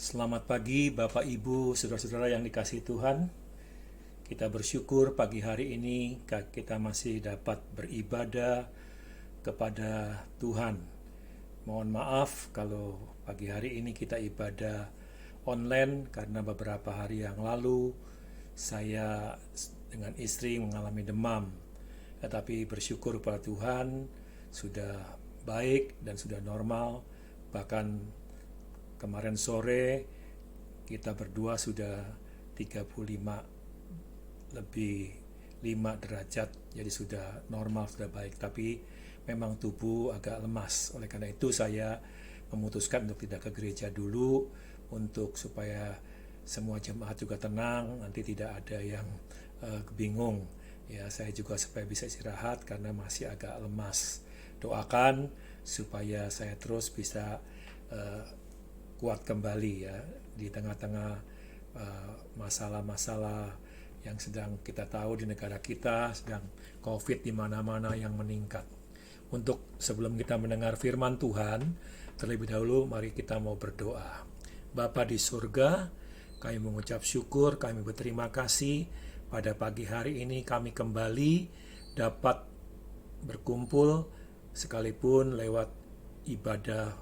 Selamat pagi Bapak Ibu, Saudara-saudara yang dikasihi Tuhan. Kita bersyukur pagi hari ini kita masih dapat beribadah kepada Tuhan. Mohon maaf kalau pagi hari ini kita ibadah online karena beberapa hari yang lalu saya dengan istri mengalami demam. Tetapi bersyukur pada Tuhan sudah baik dan sudah normal. Bahkan kemarin sore kita berdua sudah 35 lebih 5 derajat, jadi sudah normal, sudah baik. Tapi memang tubuh agak lemas. Oleh karena itu saya memutuskan untuk tidak ke gereja dulu, untuk supaya semua jemaat juga tenang, nanti tidak ada yang bingung. Ya, saya juga supaya bisa istirahat karena masih agak lemas. Doakan supaya saya terus bisa kuat kembali ya di tengah-tengah masalah-masalah yang sedang kita tahu di negara kita, sedang COVID di mana-mana yang meningkat. Untuk sebelum kita mendengar firman Tuhan, terlebih dahulu mari kita mau berdoa. Bapa di surga, kami mengucap syukur, kami berterima kasih pada pagi hari ini kami kembali dapat berkumpul sekalipun lewat ibadah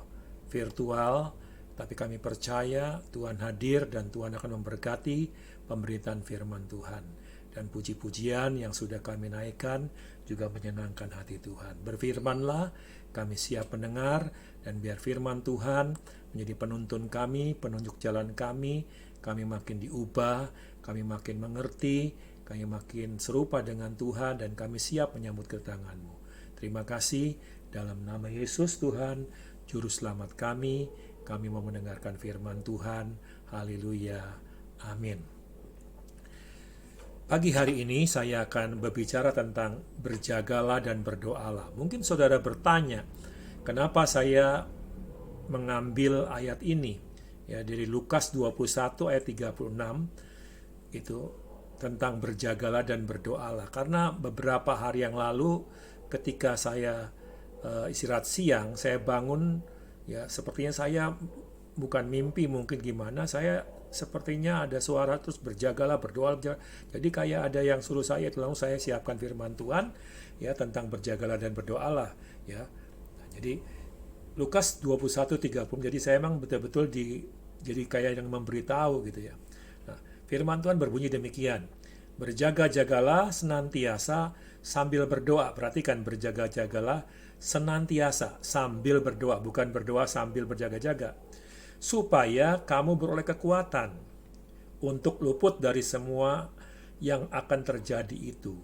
virtual. Tapi kami percaya Tuhan hadir dan Tuhan akan memberkati pemberitaan firman Tuhan. Dan puji-pujian yang sudah kami naikkan juga menyenangkan hati Tuhan. Berfirmanlah, kami siap mendengar, dan biar firman Tuhan menjadi penuntun kami, penunjuk jalan kami makin diubah, kami makin mengerti, kami makin serupa dengan Tuhan, dan kami siap menyambut kedatangan-Mu. Terima kasih, dalam nama Yesus Tuhan, Juru Selamat kami mau mendengarkan firman Tuhan. Haleluya. Amin. Pagi hari ini saya akan berbicara tentang berjagalah dan berdoalah. Mungkin saudara bertanya, kenapa saya mengambil ayat ini? Ya, dari Lukas 21 ayat 36 itu tentang berjagalah dan berdoalah. Karena beberapa hari yang lalu ketika saya istirahat siang, saya bangun. Ya, sepertinya saya bukan mimpi, mungkin gimana, saya sepertinya ada suara terus berjagalah, berdoa. Jadi kayak ada yang suruh saya, itu langsung saya siapkan firman Tuhan ya tentang berjagalah dan berdoalah ya. Nah, jadi Lukas 21:30. Jadi saya memang betul-betul jadi kayak yang memberitahu gitu ya. Nah, firman Tuhan berbunyi demikian. Berjaga-jagalah senantiasa sambil berdoa. Perhatikan, berjaga-jagalah senantiasa sambil berdoa, bukan berdoa sambil berjaga-jaga, supaya kamu beroleh kekuatan untuk luput dari semua yang akan terjadi itu,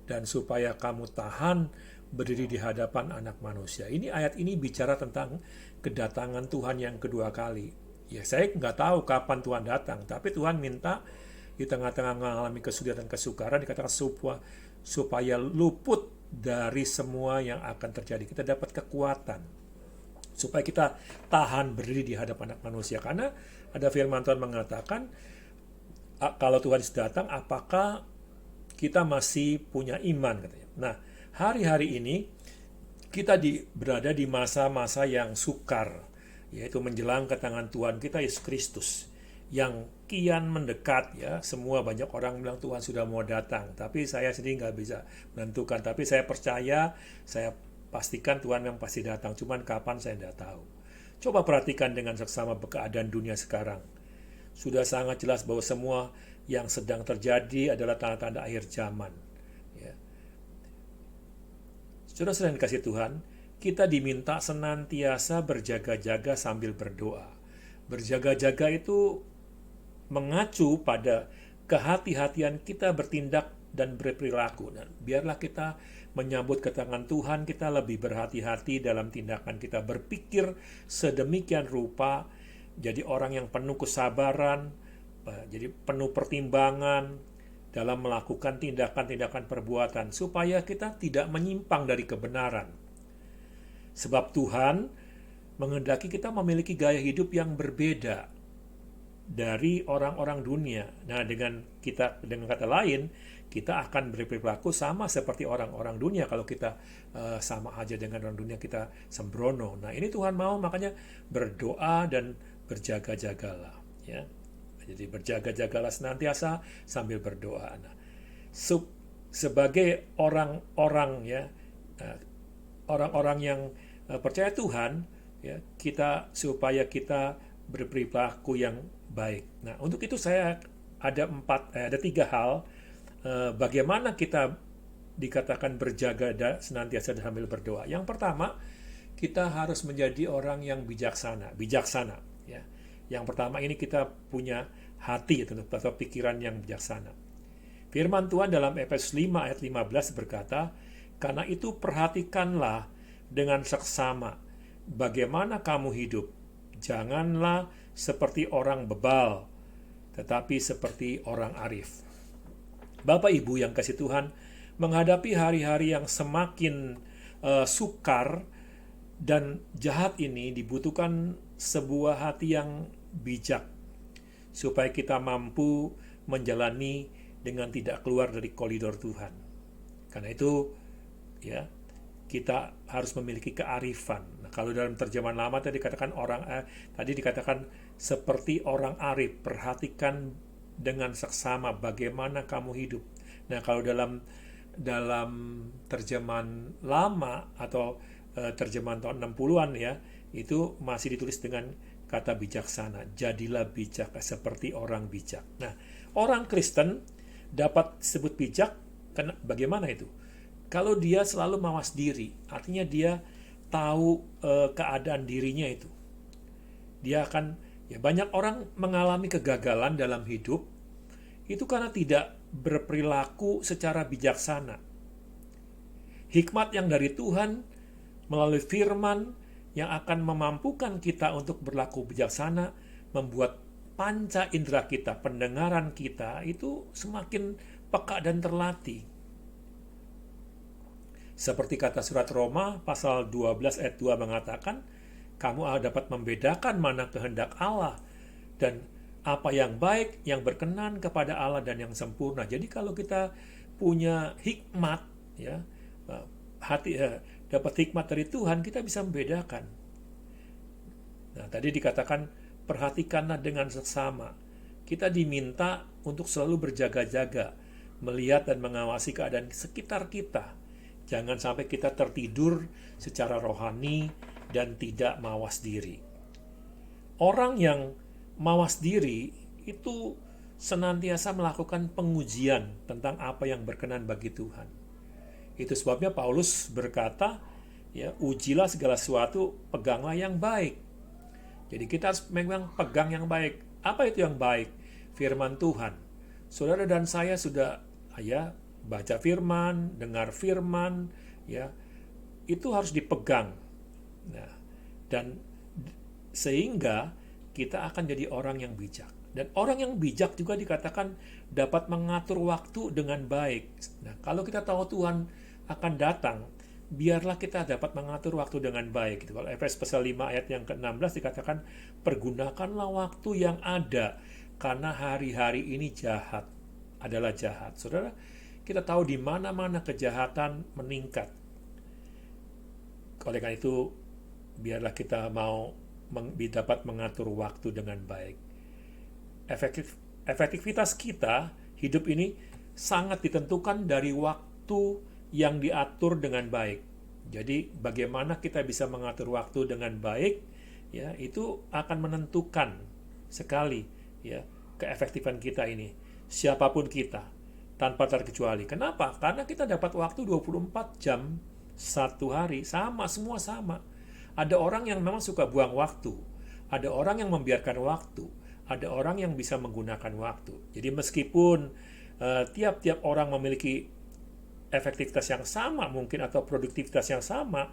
dan supaya kamu tahan berdiri di hadapan Anak Manusia. Ini ayat ini bicara tentang kedatangan Tuhan yang kedua kali. Ya, saya nggak tahu kapan Tuhan datang, tapi Tuhan minta di tengah-tengah mengalami kesulitan kesukaran, dikatakan supaya luput dari semua yang akan terjadi. Kita dapat kekuatan supaya kita tahan berdiri di hadapan Anak Manusia. Karena ada firman Tuhan mengatakan, kalau Tuhan datang, apakah kita masih punya iman, katanya. Nah, hari-hari ini kita berada di masa-masa yang sukar, yaitu menjelang kedatangan Tuhan kita Yesus Kristus yang kian mendekat ya. Semua banyak orang bilang Tuhan sudah mau datang, tapi saya sendiri nggak bisa menentukan. Tapi saya percaya, saya pastikan Tuhan yang pasti datang. Cuman kapan saya tidak tahu. Coba perhatikan dengan seksama keadaan dunia sekarang. Sudah sangat jelas bahwa semua yang sedang terjadi adalah tanda-tanda akhir zaman. Ya. Saudara-saudara yang dikasih Tuhan, kita diminta senantiasa berjaga-jaga sambil berdoa. Berjaga-jaga itu mengacu pada kehati-hatian kita bertindak dan berperilaku. Dan biarlah kita menyambut kedatangan Tuhan, kita lebih berhati-hati dalam tindakan kita, berpikir sedemikian rupa, jadi orang yang penuh kesabaran, jadi penuh pertimbangan dalam melakukan tindakan-tindakan perbuatan, supaya kita tidak menyimpang dari kebenaran. Sebab Tuhan menghendaki kita memiliki gaya hidup yang berbeda dari orang-orang dunia. Nah, dengan kata lain, kita akan berperilaku sama seperti orang-orang dunia. Kalau kita sama aja dengan orang dunia, kita sembrono. Nah, ini Tuhan mau, makanya berdoa dan berjaga-jagalah. Ya. Jadi berjaga-jagalah senantiasa sambil berdoa. Nah, sebagai orang-orang ya, orang-orang yang percaya Tuhan, ya, supaya kita berperilaku yang baik. Nah, untuk itu saya ada 3 hal bagaimana kita dikatakan berjaga senantiasa sambil berdoa. Yang pertama, kita harus menjadi orang yang bijaksana, ya. Yang pertama ini kita punya hati atau pikiran yang bijaksana. Firman Tuhan dalam Efesus 5 ayat 15 berkata, "Karena itu perhatikanlah dengan seksama bagaimana kamu hidup. Janganlah seperti orang bebal, tetapi seperti orang arif." Bapak Ibu yang kasih Tuhan, menghadapi hari-hari yang semakin sukar dan jahat ini dibutuhkan sebuah hati yang bijak supaya kita mampu menjalani dengan tidak keluar dari koridor Tuhan. Karena itu ya, kita harus memiliki kearifan. Nah, kalau dalam terjemahan lama tadi dikatakan seperti orang arif, perhatikan dengan seksama bagaimana kamu hidup. Nah, kalau dalam terjemahan lama atau terjemahan tahun 60-an ya, itu masih ditulis dengan kata bijaksana. Jadilah bijak seperti orang bijak. Nah, orang Kristen dapat disebut bijak karena bagaimana itu? Kalau dia selalu mawas diri, artinya dia tahu keadaan dirinya itu. Dia akan, ya, banyak orang mengalami kegagalan dalam hidup itu karena tidak berperilaku secara bijaksana. Hikmat yang dari Tuhan melalui firman yang akan memampukan kita untuk berlaku bijaksana, membuat panca indera kita, pendengaran kita itu semakin peka dan terlatih. Seperti kata surat Roma pasal 12 ayat 2 mengatakan, kamu dapat membedakan mana kehendak Allah dan apa yang baik, yang berkenan kepada Allah dan yang sempurna. Jadi kalau kita punya hikmat, ya, dapat hikmat dari Tuhan, kita bisa membedakan. Nah, tadi dikatakan perhatikanlah dengan seksama. Kita diminta untuk selalu berjaga-jaga, melihat dan mengawasi keadaan sekitar kita. Jangan sampai kita tertidur secara rohani dan tidak mawas diri. Orang yang mawas diri itu senantiasa melakukan pengujian tentang apa yang berkenan bagi Tuhan. Itu sebabnya Paulus berkata, ya, ujilah segala sesuatu, peganglah yang baik. Jadi kita harus memang pegang yang baik. Apa itu yang baik? Firman Tuhan. Saudara dan saya sudah baca firman, dengar firman, ya, itu harus dipegang. Nah, dan sehingga kita akan jadi orang yang bijak. Dan orang yang bijak juga dikatakan dapat mengatur waktu dengan baik. Nah, kalau kita tahu Tuhan akan datang, biarlah kita dapat mengatur waktu dengan baik. Kalau Efesus pasal 5 ayat yang ke-16 dikatakan, pergunakanlah waktu yang ada, karena hari-hari ini adalah jahat. Saudara, kita tahu di mana-mana kejahatan meningkat. Oleh karena itu, biarlah kita dapat mengatur waktu dengan baik. Efektivitas kita, hidup ini sangat ditentukan dari waktu yang diatur dengan baik. Jadi bagaimana kita bisa mengatur waktu dengan baik, ya, itu akan menentukan sekali, ya, keefektifan kita ini. Siapapun kita, tanpa terkecuali. Kenapa? Karena kita dapat waktu 24 jam satu hari, semua sama. Ada orang yang memang suka buang waktu, ada orang yang membiarkan waktu, ada orang yang bisa menggunakan waktu. Jadi meskipun tiap-tiap orang memiliki efektivitas yang sama mungkin atau produktivitas yang sama,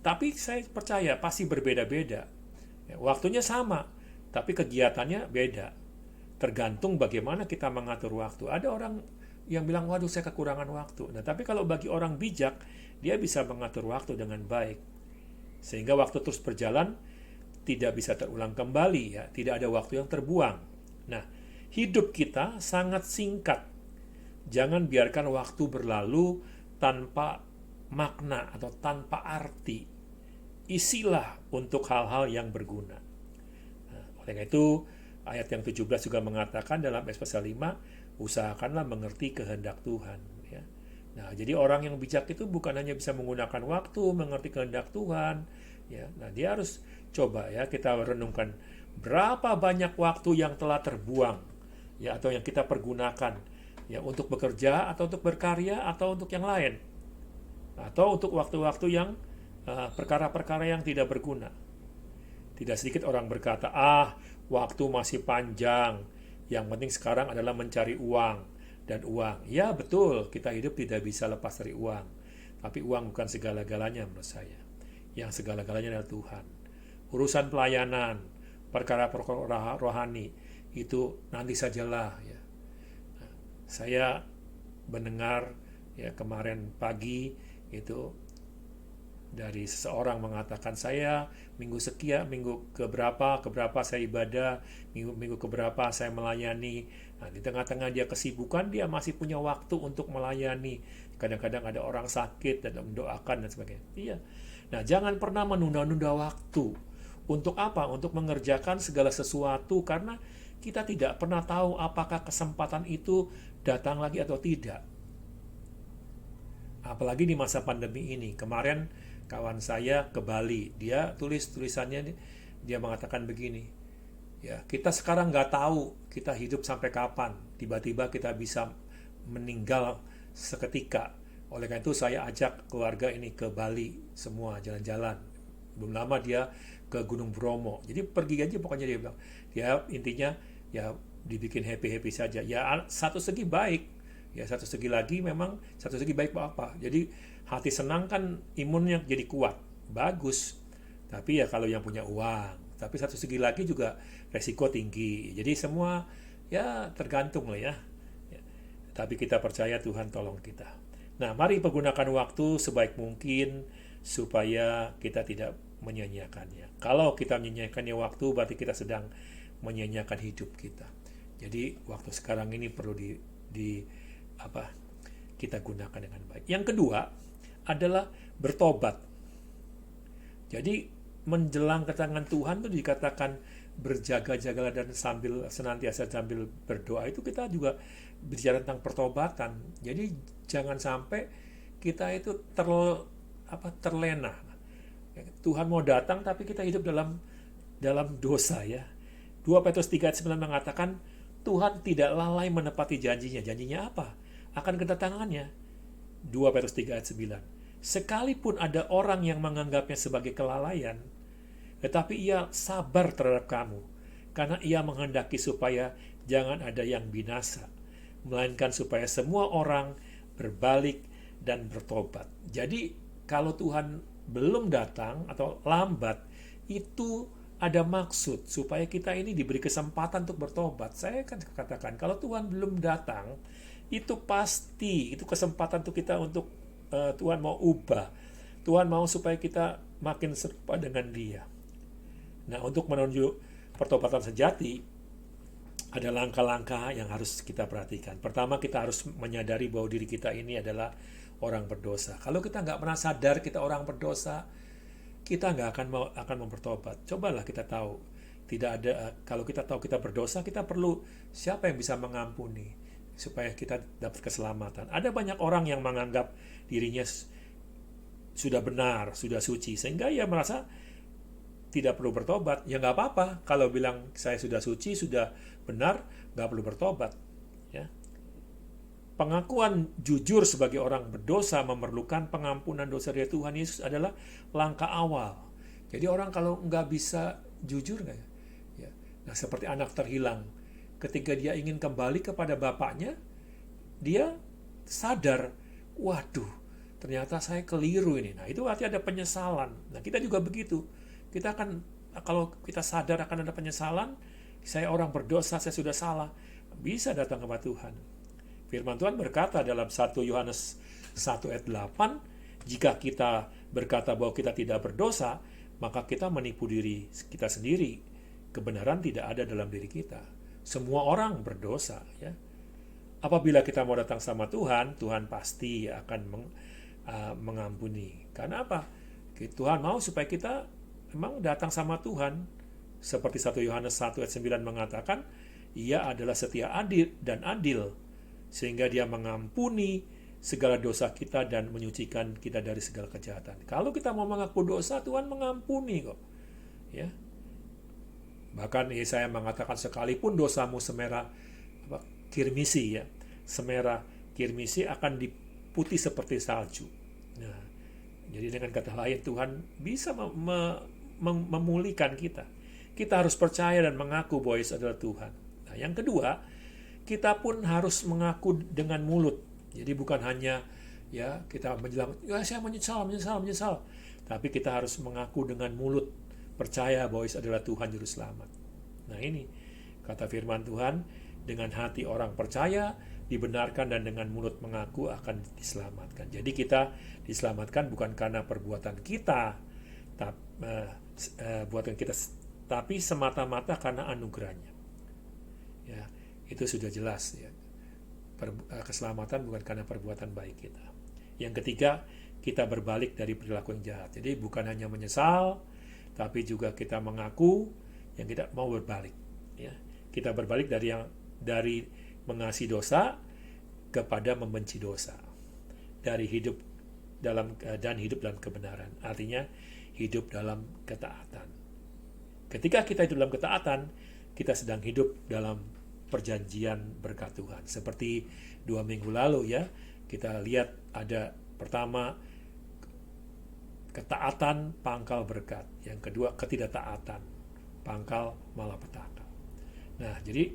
tapi saya percaya pasti berbeda-beda. Waktunya sama, tapi kegiatannya beda. Tergantung bagaimana kita mengatur waktu. Ada orang yang bilang, waduh saya kekurangan waktu. Nah, tapi kalau bagi orang bijak, dia bisa mengatur waktu dengan baik. Sehingga waktu terus berjalan, tidak bisa terulang kembali, ya, tidak ada waktu yang terbuang. Nah, hidup kita sangat singkat. Jangan biarkan waktu berlalu tanpa makna atau tanpa arti. Isilah untuk hal-hal yang berguna. Nah, Dengan itu ayat yang 17 juga mengatakan dalam Efesus pasal 5, usahakanlah mengerti kehendak Tuhan. Ya. Nah, jadi orang yang bijak itu bukan hanya bisa menggunakan waktu, mengerti kehendak Tuhan. Ya. Nah, dia harus coba ya kita renungkan berapa banyak waktu yang telah terbuang ya atau yang kita pergunakan ya untuk bekerja atau untuk berkarya atau untuk yang lain. Atau untuk waktu-waktu yang perkara-perkara yang tidak berguna. Tidak sedikit orang berkata, waktu masih panjang, yang penting sekarang adalah mencari uang dan uang. Ya betul, kita hidup tidak bisa lepas dari uang. Tapi uang bukan segala-galanya menurut saya. Yang segala-galanya adalah Tuhan. Urusan pelayanan, perkara-perkara rohani, itu nanti sajalah. Ya. Nah, saya mendengar ya kemarin pagi itu dari seseorang mengatakan, saya minggu keberapa saya ibadah, minggu keberapa saya melayani. Nah, di tengah-tengah dia kesibukan, dia masih punya waktu untuk melayani. Kadang-kadang ada orang sakit dan mendoakan dan sebagainya. Iya. Nah, jangan pernah menunda-nunda waktu. Untuk apa? Untuk mengerjakan segala sesuatu, karena kita tidak pernah tahu apakah kesempatan itu datang lagi atau tidak. Apalagi di masa pandemi ini. Kemarin kawan saya ke Bali, dia tulisannya, dia mengatakan begini, ya kita sekarang nggak tahu kita hidup sampai kapan, tiba-tiba kita bisa meninggal seketika. Oleh karena itu saya ajak keluarga ini ke Bali semua jalan-jalan. Belum lama dia ke Gunung Bromo, jadi pergi aja pokoknya, dia bilang, dia intinya ya dibikin happy saja. Ya satu segi baik, ya satu segi lagi memang satu segi baik apa? Jadi hati senang kan imunnya jadi kuat, bagus. Tapi ya kalau yang punya uang, tapi satu segi lagi juga resiko tinggi. Jadi semua ya tergantung lah ya. Tapi kita percaya Tuhan tolong kita. Nah, mari pergunakan waktu sebaik mungkin supaya kita tidak menyia-nyiakannya. Kalau kita menyia-nyiakannya waktu, berarti kita sedang menyia-nyiakan hidup kita. Jadi waktu sekarang ini perlu kita gunakan dengan baik. Yang kedua adalah bertobat. Jadi menjelang kedatangan Tuhan itu dikatakan berjaga-jagalah dan senantiasa sambil berdoa. Itu kita juga bicara tentang pertobatan. Jadi jangan sampai kita itu terlena. Tuhan mau datang tapi kita hidup dalam dosa ya. 2 Petrus 3:9 mengatakan Tuhan tidak lalai menepati janjinya. Janjinya apa? Akan kedatangannya. 2 Petrus 3:9. Sekalipun ada orang yang menganggapnya sebagai kelalaian, tetapi ia sabar terhadap kamu, karena ia menghendaki supaya jangan ada yang binasa, melainkan supaya semua orang berbalik dan bertobat. Jadi kalau Tuhan belum datang atau lambat, itu ada maksud supaya kita ini diberi kesempatan untuk bertobat. Saya kan katakan, kalau Tuhan belum datang, itu pasti itu kesempatan untuk kita untuk Tuhan mau ubah. Tuhan mau supaya kita makin serupa dengan Dia. Nah, untuk menuju pertobatan sejati, ada langkah-langkah yang harus kita perhatikan. Pertama, kita harus menyadari bahwa diri kita ini adalah orang berdosa. Kalau kita nggak pernah sadar kita orang berdosa, kita nggak akan bertobat. Cobalah kita tahu. Kalau kita tahu kita berdosa, kita perlu siapa yang bisa mengampuni supaya kita dapat keselamatan. Ada banyak orang yang menganggap dirinya sudah benar, sudah suci, sehingga ia merasa tidak perlu bertobat. Ya nggak apa-apa, kalau bilang saya sudah suci, sudah benar, nggak perlu bertobat. Ya. Pengakuan jujur sebagai orang berdosa memerlukan pengampunan dosa dari Tuhan Yesus adalah langkah awal. Jadi orang kalau nggak bisa jujur nggak ya? Nah seperti anak terhilang, ketika dia ingin kembali kepada bapaknya, dia sadar, waduh, ternyata saya keliru ini. Nah, itu artinya ada penyesalan. Nah, kita juga begitu. Kita akan, kalau kita sadar akan ada penyesalan, saya orang berdosa, saya sudah salah, bisa datang kepada Tuhan. Firman Tuhan berkata dalam 1 Yohanes 1 ayat 8, jika kita berkata bahwa kita tidak berdosa, maka kita menipu diri kita sendiri. Kebenaran tidak ada dalam diri kita. Semua orang berdosa ya. Apabila kita mau datang sama Tuhan, Tuhan pasti akan mengampuni. Karena apa? Tuhan mau supaya kita memang datang sama Tuhan Seperti 1 Yohanes 1 ayat 9 mengatakan, ia adalah setia adil dan adil, sehingga dia mengampuni segala dosa kita dan menyucikan kita dari segala kejahatan. Kalau kita mau mengaku dosa, Tuhan mengampuni kok. Ya. Bahkan Yesaya mengatakan sekalipun dosamu semerah kirmisi, ya, semerah kirmisi akan diputih seperti salju. Nah, jadi dengan kata lain Tuhan bisa memulihkan kita. Kita harus percaya dan mengaku bahwa Yesus adalah Tuhan. Nah, yang kedua, kita pun harus mengaku dengan mulut. Jadi bukan hanya ya kita menjelang, ya saya menyesal, tapi kita harus mengaku dengan mulut, percaya bahwa Yesus adalah Tuhan Juru Selamat. Nah ini kata firman Tuhan, dengan hati orang percaya, dibenarkan, dan dengan mulut mengaku akan diselamatkan. Jadi kita diselamatkan bukan karena perbuatan kita, tapi semata-mata karena anugerahnya. Ya, itu sudah jelas ya. Keselamatan bukan karena perbuatan baik kita. Yang ketiga, kita berbalik dari perilaku yang jahat. Jadi bukan hanya menyesal, tapi juga kita mengaku yang kita mau berbalik. Ya, kita berbalik dari mengasihi dosa kepada membenci dosa, dari hidup dalam kebenaran. Artinya hidup dalam ketaatan. Ketika kita hidup dalam ketaatan, kita sedang hidup dalam perjanjian berkat Tuhan. Seperti 2 minggu lalu ya, kita lihat ada pertama ketaatan pangkal berkat, yang kedua ketidaktaatan pangkal malapetaka. Nah, jadi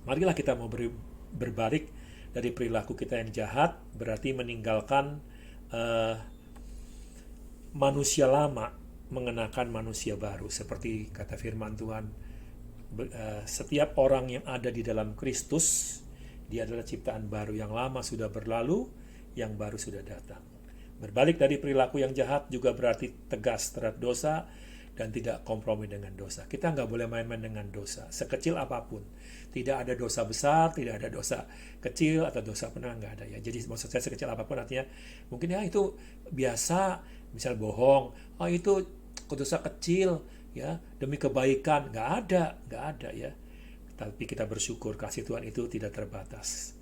marilah kita mau berbalik dari perilaku kita yang jahat, berarti meninggalkan manusia lama, mengenakan manusia baru. Seperti kata firman Tuhan, setiap orang yang ada di dalam Kristus, dia adalah ciptaan baru. Yang lama sudah berlalu, yang baru sudah datang. Berbalik dari perilaku yang jahat juga berarti tegas terhadap dosa dan tidak kompromi dengan dosa. Kita nggak boleh main-main dengan dosa, sekecil apapun. Tidak ada dosa besar, tidak ada dosa kecil atau dosa pernah, nggak ada ya. Jadi maksud saya sekecil apapun artinya mungkin ya itu biasa, misal bohong, itu dosa kecil ya demi kebaikan, nggak ada ya. Tapi kita bersyukur kasih Tuhan itu tidak terbatas.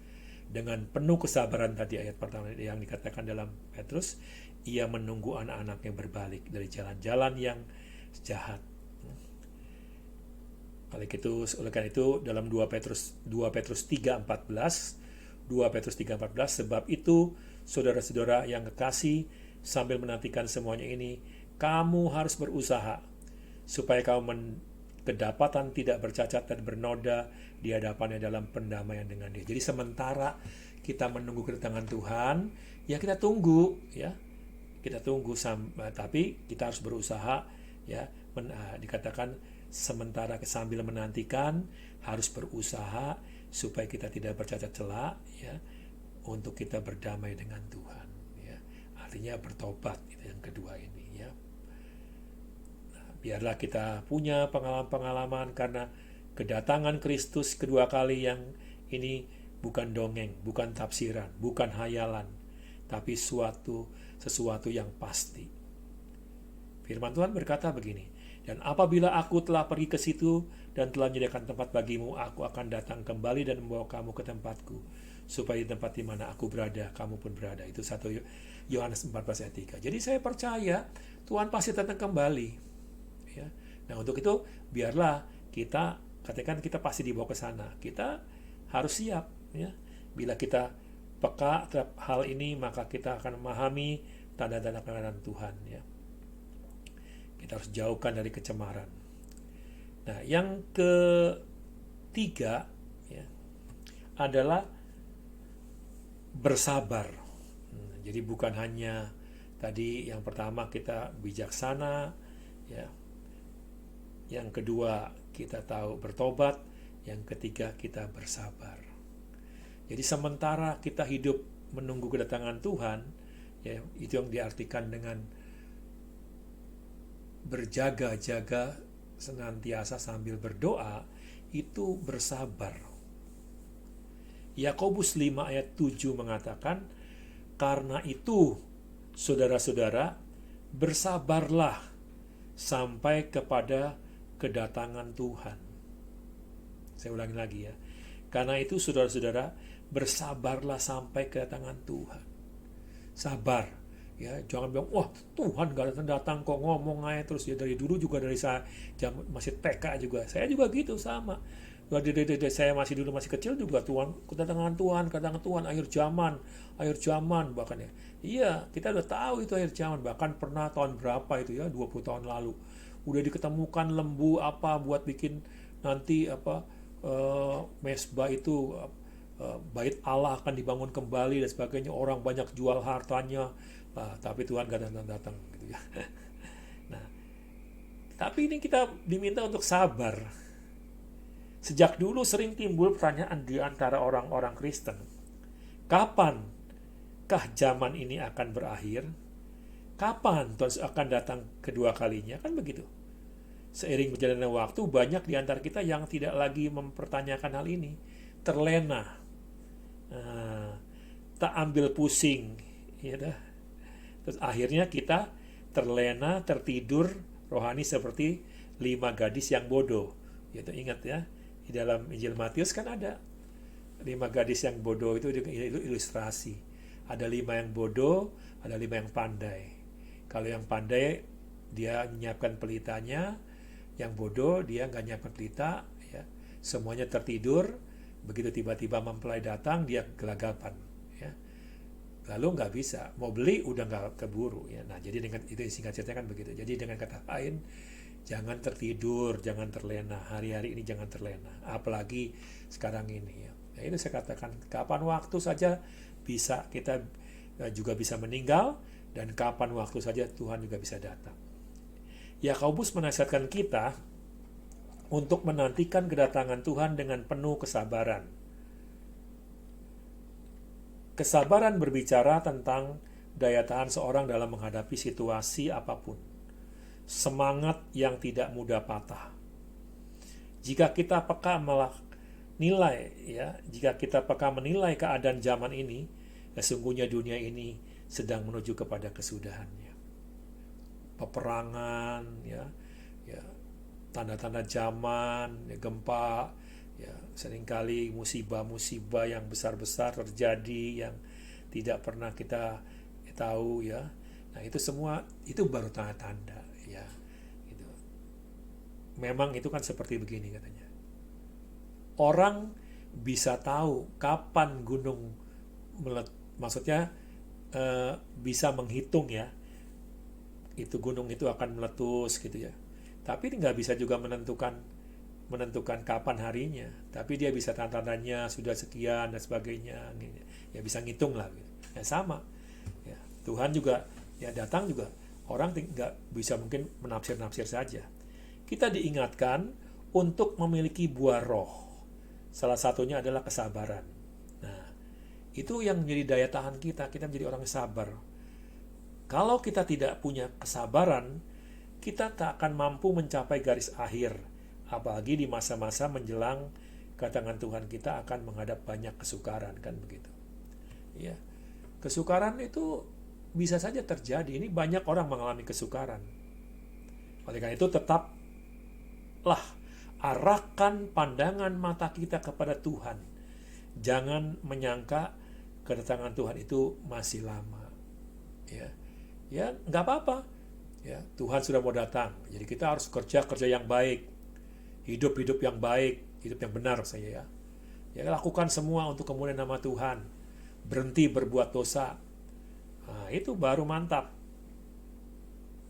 Dengan penuh kesabaran tadi ayat pertama yang dikatakan dalam Petrus, ia menunggu anak-anaknya berbalik dari jalan-jalan yang jahat. Oleh karena itu dalam 2 Petrus 3:14, sebab itu saudara-saudara yang kekasih, sambil menantikan semuanya ini, kamu harus berusaha supaya kamu kedapatan tidak bercacat dan bernoda di hadapannya dalam pendamaian dengan Dia. Jadi sementara kita menunggu kedatangan Tuhan, ya kita tunggu ya. Kita tunggu tapi kita harus berusaha ya. Dikatakan sementara sambil menantikan harus berusaha supaya kita tidak bercacat celah ya, untuk kita berdamai dengan Tuhan ya. Artinya bertobat, itu yang kedua ini ya. Biarlah kita punya pengalaman-pengalaman karena kedatangan Kristus kedua kali yang ini bukan dongeng, bukan tafsiran, bukan hayalan, tapi sesuatu yang pasti. Firman Tuhan berkata begini, dan apabila aku telah pergi ke situ dan telah menyediakan tempat bagimu, aku akan datang kembali dan membawa kamu ke tempatku, supaya di tempat di mana aku berada, kamu pun berada. Itu 1 Yohanes 14 ayat 3. Jadi saya percaya Tuhan pasti datang kembali. Ya. Nah untuk itu biarlah kita katakan kita pasti dibawa ke sana. Kita harus siap ya. Bila kita peka terhadap hal ini, maka kita akan memahami tanda-tanda kedatangan Tuhan ya. Kita harus jauhkan dari kecemaran. Nah, yang ketiga ya, adalah bersabar. Jadi bukan hanya tadi yang pertama kita bijaksana ya. Yang kedua, kita tahu bertobat. Yang ketiga, kita bersabar. Jadi sementara kita hidup menunggu kedatangan Tuhan, ya, itu yang diartikan dengan berjaga-jaga senantiasa sambil berdoa, itu bersabar. Yakobus 5 ayat 7 mengatakan, karena itu, saudara-saudara, bersabarlah sampai kepada kedatangan Tuhan. Saya ulangi lagi ya. Karena itu saudara-saudara, bersabarlah sampai kedatangan Tuhan. Sabar. Ya, jangan bilang, wah Tuhan gak datang kok, ngomong aja terus. Ya dari dulu juga, dari saya masih TK juga. Saya juga gitu, sama. Saya masih kecil juga, Tuhan, kedatangan Tuhan, akhir zaman bahkan ya. Iya, kita udah tahu itu akhir zaman. Bahkan pernah tahun berapa itu ya, 20 tahun lalu. Udah diketemukan lembu apa buat bikin nanti mesbah itu, bait Allah akan dibangun kembali dan sebagainya. Orang banyak jual hartanya. Tapi Tuhan gak datang gitu ya. Nah, tapi ini kita diminta untuk sabar. Sejak dulu sering timbul pertanyaan di antara orang-orang Kristen. Kapankah zaman ini akan berakhir? Kapan Tuhan akan datang kedua kalinya? Kan begitu. Seiring berjalannya waktu, banyak di antara kita yang tidak lagi mempertanyakan hal ini. Terlena. Tak ambil pusing. Ya dah. Terus akhirnya kita terlena, tertidur rohani seperti 5 gadis yang bodoh. Gitu, ingat ya. Di dalam Injil Matius kan ada 5 gadis yang bodoh, itu ilustrasi. Ada 5 yang bodoh, ada 5 yang pandai. Kalau yang pandai dia menyiapkan pelitanya, yang bodoh dia nggak nyiapkan pelita, ya. Semuanya tertidur. Begitu tiba-tiba mempelai datang, dia gelagapan, ya. Lalu nggak bisa, mau beli udah nggak keburu, ya. Nah, jadi dengan itu singkat cerita kan begitu. Jadi dengan kata lain, jangan tertidur, jangan terlena. Hari-hari ini jangan terlena, apalagi sekarang ini, ya. Nah, itu saya katakan, kapan waktu saja bisa kita juga bisa meninggal, dan kapan waktu saja Tuhan juga bisa datang. Yakobus menasihatkan kita untuk menantikan kedatangan Tuhan dengan penuh kesabaran. Kesabaran berbicara tentang daya tahan seorang dalam menghadapi situasi apapun. Semangat yang tidak mudah patah. Jika kita peka menilai keadaan zaman ini, sesungguhnya dunia ini sedang menuju kepada kesudahannya. Peperangan, ya tanda-tanda zaman, ya, gempa, ya seringkali musibah-musibah yang besar-besar terjadi yang tidak pernah kita tahu, ya. Nah, itu semua itu baru tanda-tanda, ya. Gitu. Memang itu kan seperti begini katanya. Orang bisa tahu kapan gunung maksudnya bisa menghitung, ya. Itu gunung itu akan meletus gitu ya. Tapi nggak bisa juga menentukan kapan harinya. Tapi dia bisa tanda-tandanya sudah sekian dan sebagainya. Ya bisa ngitung lah. Gitu. Ya sama. Ya, Tuhan juga ya datang juga. Orang nggak bisa mungkin menafsir-nafsir saja. Kita diingatkan untuk memiliki buah roh. Salah satunya adalah kesabaran. Nah, itu yang menjadi daya tahan kita. Kita menjadi orang sabar. Kalau kita tidak punya kesabaran, kita tak akan mampu mencapai garis akhir. Apalagi di masa-masa menjelang kedatangan Tuhan, kita akan menghadap banyak kesukaran, kan begitu. Ya. Kesukaran itu bisa saja terjadi. Ini banyak orang mengalami kesukaran. Oleh karena itu tetaplah arahkan pandangan mata kita kepada Tuhan. Jangan menyangka kedatangan Tuhan itu masih lama. Ya, nggak apa-apa. Ya, Tuhan sudah mau datang. Jadi kita harus kerja yang baik, hidup yang baik, hidup yang benar saya ya. Ya, lakukan semua untuk kemuliaan nama Tuhan. Berhenti berbuat dosa. Nah, itu baru mantap.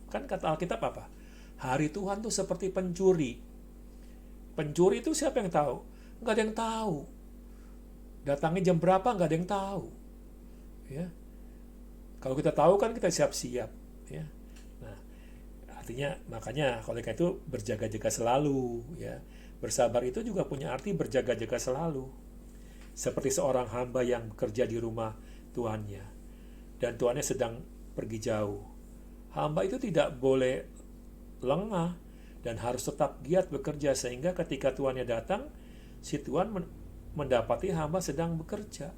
Kan kata Alkitab apa? Hari Tuhan tuh seperti pencuri. Pencuri itu siapa yang tahu? Nggak ada yang tahu. Datangnya jam berapa nggak ada yang tahu. Ya. Kalau kita tahu kan kita siap-siap, ya. Nah, artinya makanya oleh karena itu berjaga-jaga selalu, ya. Bersabar itu juga punya arti berjaga-jaga selalu. Seperti seorang hamba yang bekerja di rumah tuannya dan tuannya sedang pergi jauh. Hamba itu tidak boleh lengah dan harus tetap giat bekerja sehingga ketika tuannya datang, si tuan mendapati hamba sedang bekerja.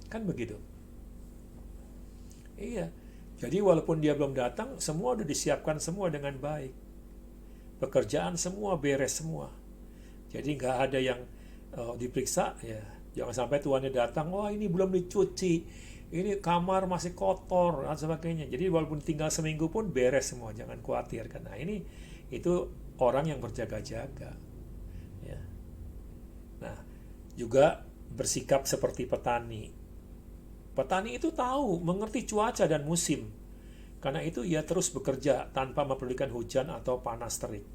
Kan begitu. Iya, jadi walaupun dia belum datang, semua sudah disiapkan semua dengan baik. pekerjaan semua beres semua. Jadi nggak ada yang diperiksa, ya jangan sampai tuannya datang, wah ini belum dicuci, ini kamar masih kotor dan sebagainya. Jadi walaupun tinggal seminggu pun beres semua, jangan khawatir. Karena itu orang yang berjaga-jaga. Ya. Nah, juga bersikap seperti petani. Petani itu tahu, mengerti cuaca dan musim. Karena itu ia terus bekerja tanpa mempedulikan hujan atau panas terik.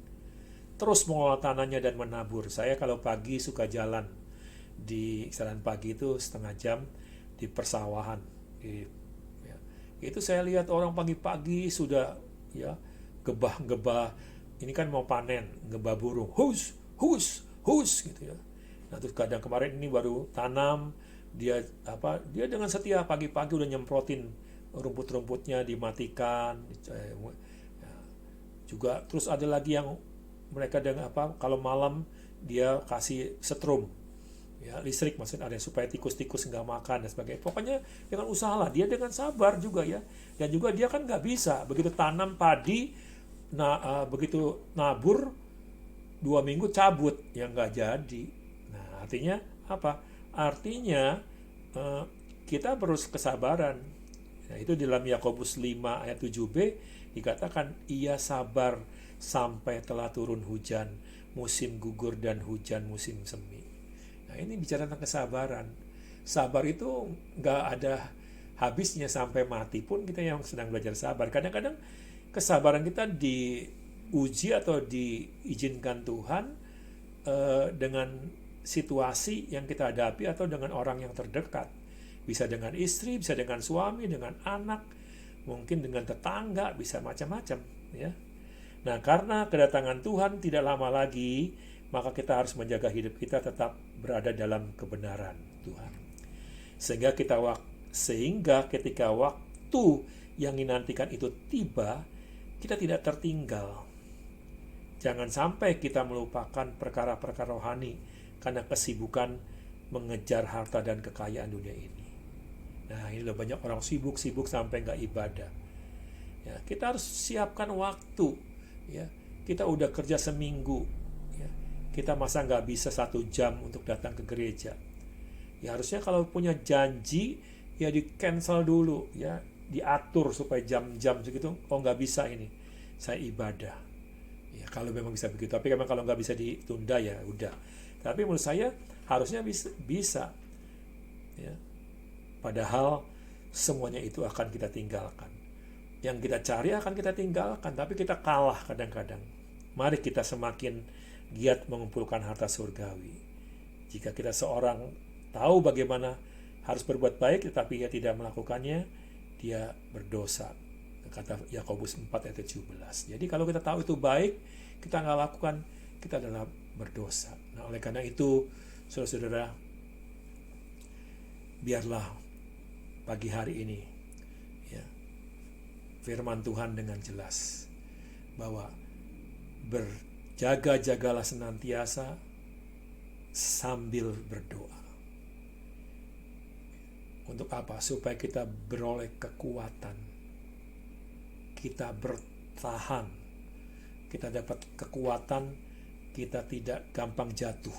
Terus mengolah tanahnya dan menabur. Saya kalau pagi suka jalan pagi itu setengah jam di persawahan. Ya. Itu saya lihat orang pagi-pagi sudah ya gebah-gebah. Ini kan mau panen, gebah burung. Hus, hus, hus gitu ya. Nah, terus kadang kemarin ini baru tanam, dia dengan setia pagi-pagi udah nyemprotin rumput-rumputnya, dimatikan. Juga terus ada lagi yang mereka dengan kalau malam dia kasih setrum, ya listrik maksudnya, ada supaya tikus-tikus nggak makan dan sebagainya. Pokoknya dengan usaha lah, dia dengan sabar juga ya. Dan juga dia kan nggak bisa begitu tanam padi, begitu nabur 2 minggu cabut, ya nggak jadi. Nah, artinya apa? Artinya kita perlu kesabaran. Nah, itu dalam Yakobus 5 ayat 7b dikatakan ia sabar sampai telah turun hujan, musim gugur dan hujan musim semi. Nah, ini bicara tentang kesabaran. Sabar itu nggak ada habisnya, sampai mati pun kita yang sedang belajar sabar. Kadang-kadang kesabaran kita diuji atau diizinkan Tuhan dengan situasi yang kita hadapi atau dengan orang yang terdekat. Bisa dengan istri, bisa dengan suami, dengan anak, mungkin dengan tetangga, bisa macam-macam ya. Nah, karena kedatangan Tuhan tidak lama lagi, maka kita harus menjaga hidup kita tetap berada dalam kebenaran Tuhan. Sehingga ketika waktu yang dinantikan itu tiba, kita tidak tertinggal. Jangan sampai kita melupakan perkara-perkara rohani karena kesibukan mengejar harta dan kekayaan dunia ini. Nah, ini loh, banyak orang sibuk sampai nggak ibadah. Ya, kita harus siapkan waktu. Ya, kita udah kerja seminggu. Ya, kita masa nggak bisa 1 jam untuk datang ke gereja. Ya harusnya kalau punya janji ya di cancel dulu, ya diatur supaya jam-jam segitu. Oh nggak bisa ini, saya ibadah. Ya kalau memang bisa begitu. Tapi memang kalau nggak bisa ditunda ya udah. Tapi menurut saya harusnya bisa. Ya. Padahal semuanya itu akan kita tinggalkan. Yang kita cari akan kita tinggalkan, tapi kita kalah kadang-kadang. Mari kita semakin giat mengumpulkan harta surgawi. Jika kita seorang tahu bagaimana harus berbuat baik, tetapi ia tidak melakukannya, dia berdosa. Kata Yakobus 4 ayat 17. Jadi kalau kita tahu itu baik, kita nggak lakukan, kita adalah berdosa. Nah, oleh karena itu, saudara-saudara, biarlah pagi hari ini ya, firman Tuhan dengan jelas bahwa berjaga-jagalah senantiasa sambil berdoa. Untuk apa? Supaya kita beroleh kekuatan, kita bertahan, kita dapat kekuatan, kita tidak gampang jatuh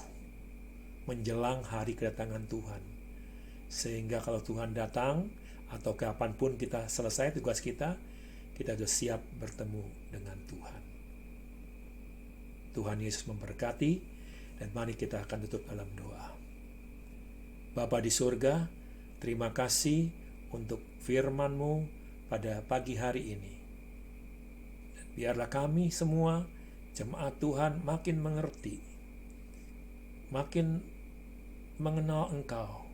menjelang hari kedatangan Tuhan. Sehingga kalau Tuhan datang atau kapanpun kita selesai tugas kita sudah siap bertemu dengan Tuhan. Tuhan Yesus memberkati, dan mari kita akan tutup dalam doa. Bapa di surga, terima kasih untuk firman-Mu pada pagi hari ini. Dan biarlah kami semua jemaat Tuhan makin mengerti, makin mengenal Engkau.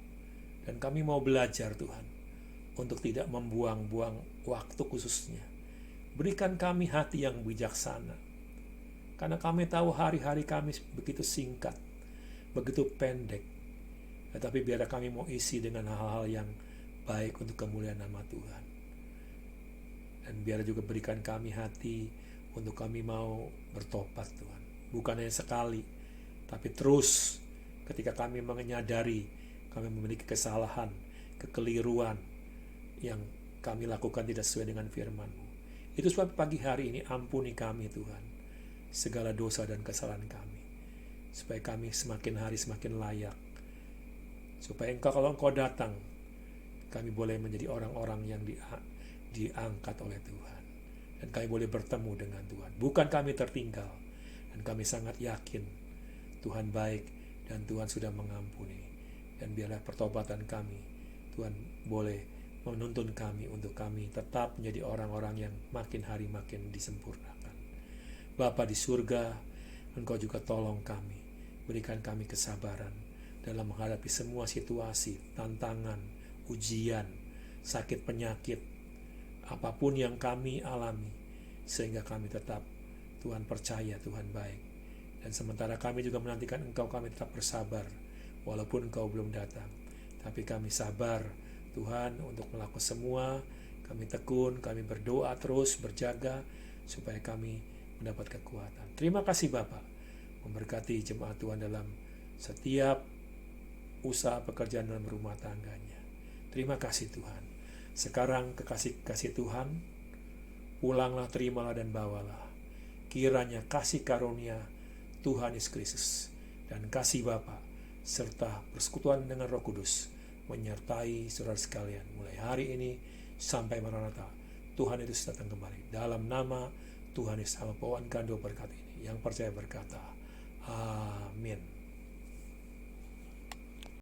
Dan kami mau belajar Tuhan untuk tidak membuang-buang waktu khususnya. Berikan kami hati yang bijaksana. Karena kami tahu hari-hari kami begitu singkat, begitu pendek. Tetapi biarlah kami mau isi dengan hal-hal yang baik untuk kemuliaan nama Tuhan. Dan biar juga berikan kami hati untuk kami mau bertobat Tuhan. Bukan hanya sekali, tapi terus ketika kami menyadari kami memiliki kesalahan, kekeliruan yang kami lakukan tidak sesuai dengan firman-Mu. Itu sebab pagi hari ini ampuni kami Tuhan. segala dosa dan kesalahan kami, supaya kami semakin hari semakin layak, supaya kalau Engkau datang, kami boleh menjadi orang-orang yang diangkat oleh Tuhan, dan kami boleh bertemu dengan Tuhan, bukan kami tertinggal. Dan kami sangat yakin Tuhan baik dan Tuhan sudah mengampuni, dan biarlah pertobatan kami, Tuhan boleh menuntun kami untuk kami tetap menjadi orang-orang yang makin hari makin disempurnakan. Bapa di surga, Engkau juga tolong kami, berikan kami kesabaran dalam menghadapi semua situasi, tantangan, ujian, sakit penyakit, apapun yang kami alami, sehingga kami tetap, Tuhan percaya Tuhan baik. Dan sementara kami juga menantikan Engkau, kami tetap bersabar, walaupun Engkau belum datang. Tapi kami sabar, Tuhan, untuk melakukan semua. Kami tekun, kami berdoa terus, berjaga, supaya kami mendapat kekuatan. Terima kasih Bapa, memberkati jemaat Tuhan dalam setiap usaha pekerjaan dalam rumah tangganya. Terima kasih Tuhan. Sekarang kekasih Tuhan, pulanglah, terimalah dan bawalah. Kiranya kasih karunia Tuhan Yesus Kristus dan kasih Bapa serta persekutuan dengan Roh Kudus menyertai saudara sekalian mulai hari ini sampai Maranatha. Tuhan Yesus datang kembali. Dalam nama Tuhan Yesus, hamba pohon kando berkat ini, yang percaya berkata, amin.